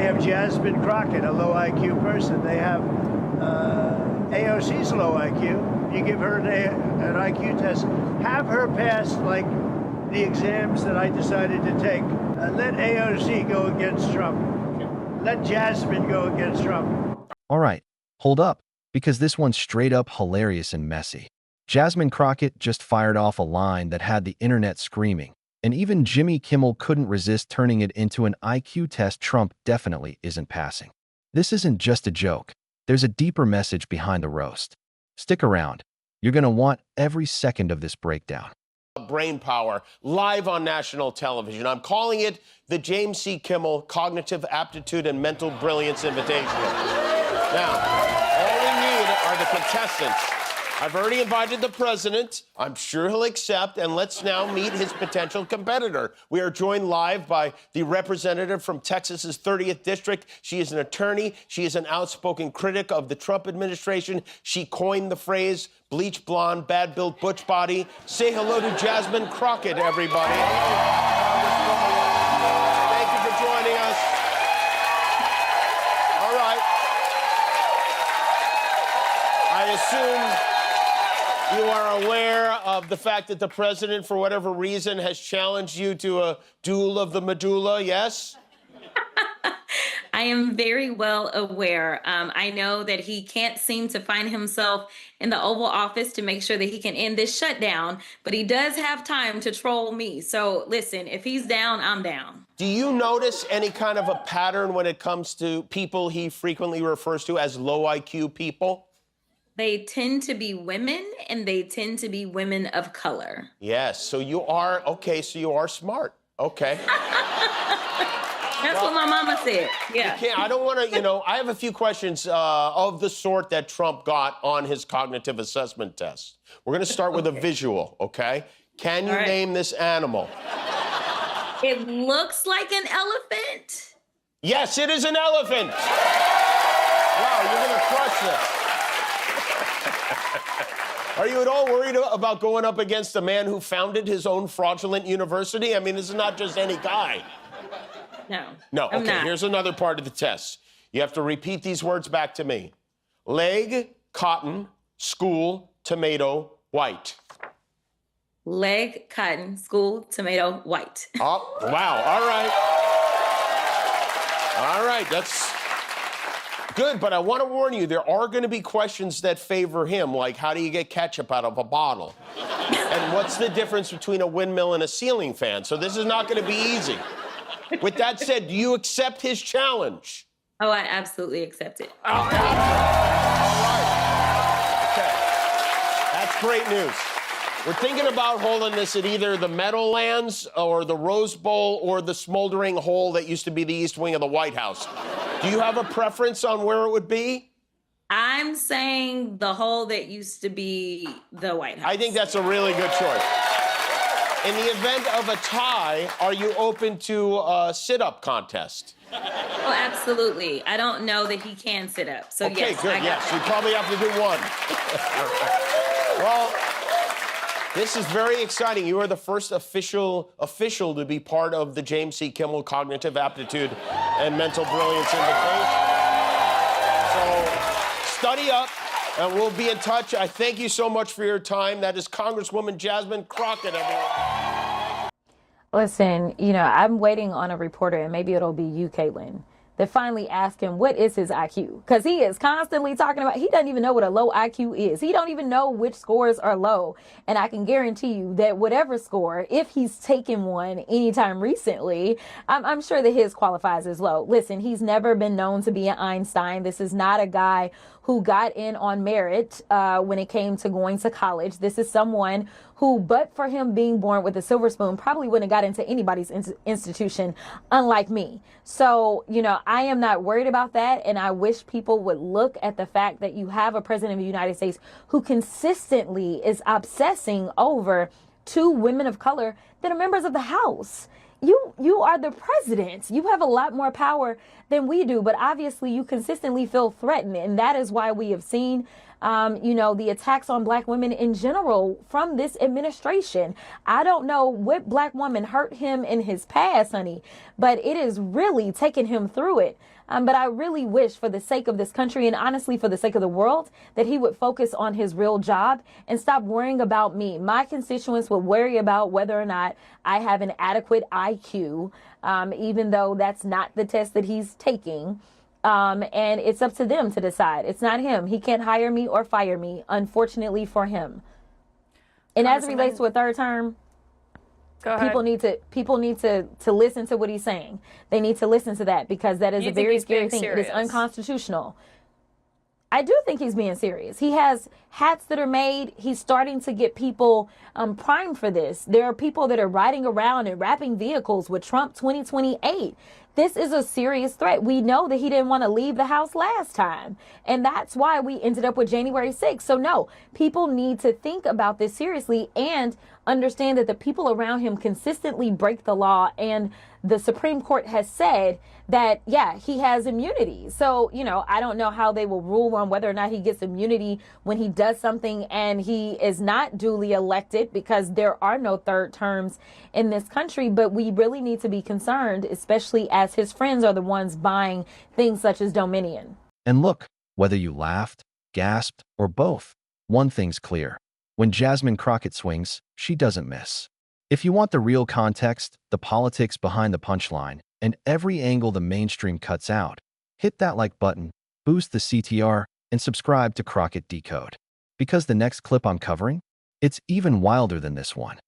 have Jasmine Crockett, a low IQ person. They have AOC's low IQ. You give her an IQ test, have her pass like the exams that I decided to take. Let AOC go against Trump. Let Jasmine go against Trump. All right, hold up, because this one's straight up hilarious and messy. Jasmine Crockett just fired off a line that had the internet screaming, and even Jimmy Kimmel couldn't resist turning it into an IQ test Trump definitely isn't passing. This isn't just a joke. There's a deeper message behind the roast. Stick around. You're going to want every second of this breakdown. Brain power, live on national television. I'm calling it the James C. Kimmel Cognitive Aptitude and Mental Brilliance Invitational. Now, all we need are the contestants. I've already invited the president. I'm sure he'll accept, and let's now meet his potential competitor. We are joined live by the representative from Texas's 30th District. She is an attorney. She is an outspoken critic of the Trump administration. She coined the phrase, bleach blonde, bad-built butch body. Say hello to Jasmine Crockett, everybody. Thank you for joining us. All right. I assume you are aware of the fact that the president, for whatever reason, has challenged you to a duel of the medulla, yes? I am very well aware. I know that he can't seem to find himself in the Oval Office to make sure that he can end this shutdown, but he does have time to troll me. So listen, if he's down, I'm down. Do you notice any kind of a pattern when it comes to people he frequently refers to as low IQ people? They tend to be women, and they tend to be women of color. Yes, so you are, okay, so you are smart. Okay. That's what my mama said. Yeah. I don't want to, I have a few questions of the sort that Trump got on his cognitive assessment test. We're going to start with a visual, okay? Can you name this animal? It looks like an elephant. Yes, it is an elephant. Wow, you're going to crush this. Are you at all worried about going up against a man who founded his own fraudulent university? I mean, this is not just any guy. No. No, I'm okay, not. Here's another part of the test. You have to repeat these words back to me. Leg, cotton, school, tomato, white. Leg, cotton, school, tomato, white. Oh, wow, all right. All right, that's good, but I want to warn you, there are going to be questions that favor him, like how do you get ketchup out of a bottle? And what's the difference between a windmill and a ceiling fan? So this is not going to be easy. With that said, do you accept his challenge? Oh, I absolutely accept it. All right. Okay. That's great news. We're thinking about holding this at either the Meadowlands or the Rose Bowl or the smoldering hole that used to be the East Wing of the White House. Do you have a preference on where it would be? I'm saying the hole that used to be the White House. I think that's a really good choice. In the event of a tie, are you open to a sit-up contest? Oh, absolutely. I don't know that he can sit up. So okay, yes, good. Yes, you probably have to do one. Well, this is very exciting. You are the first official to be part of the James C. Kimmel Cognitive Aptitude and Mental Brilliance Invitation. So study up, and we'll be in touch. I thank you so much for your time. That is Congresswoman Jasmine Crockett, everyone. Listen, I'm waiting on a reporter, and maybe it'll be you, Caitlin, that finally ask him what is his IQ, because he is constantly talking about, he doesn't even know what a low IQ is. He don't even know which scores are low. And I can guarantee you that whatever score, if he's taken one anytime recently, I'm sure that his qualifies as low. Listen, he's never been known to be an Einstein. This is not a guy who got in on merit when it came to going to college. This is someone who, but for him being born with a silver spoon, probably wouldn't have got into anybody's institution, unlike me. So, I am not worried about that. And I wish people would look at the fact that you have a president of the United States who consistently is obsessing over two women of color that are members of the House. You are the president. You have a lot more power than we do, but obviously you consistently feel threatened. And that is why we have seen the attacks on black women in general from this administration. I don't know what black woman hurt him in his past, honey, but it is really taking him through it. But I really wish, for the sake of this country and honestly for the sake of the world, that he would focus on his real job and stop worrying about me. My constituents would worry about whether or not I have an adequate IQ, even though that's not the test that he's taking. And it's up to them to decide. It's not him. He can't hire me or fire me, unfortunately for him. And as it relates to a third term, people need to listen to what he's saying. They need to listen to that, because that is a very scary thing. It is unconstitutional. I do think he's being serious. He has hats that are made. He's starting to get people primed for this. There are people that are riding around in wrapping vehicles with Trump 2028. This is a serious threat. We know that he didn't want to leave the house last time, and that's why we ended up with January 6th. So no, people need to think about this seriously and understand that the people around him consistently break the law, and the Supreme Court has said that, yeah, he has immunity. So, I don't know how they will rule on whether or not he gets immunity when he does something and he is not duly elected, because there are no third terms in this country. But we really need to be concerned, especially as his friends are the ones buying things such as Dominion. And look, whether you laughed, gasped, or both, one thing's clear. When Jasmine Crockett swings, she doesn't miss. If you want the real context, the politics behind the punchline, and every angle the mainstream cuts out, hit that like button, boost the CTR, and subscribe to Crockett Decode. Because the next clip I'm covering, it's even wilder than this one.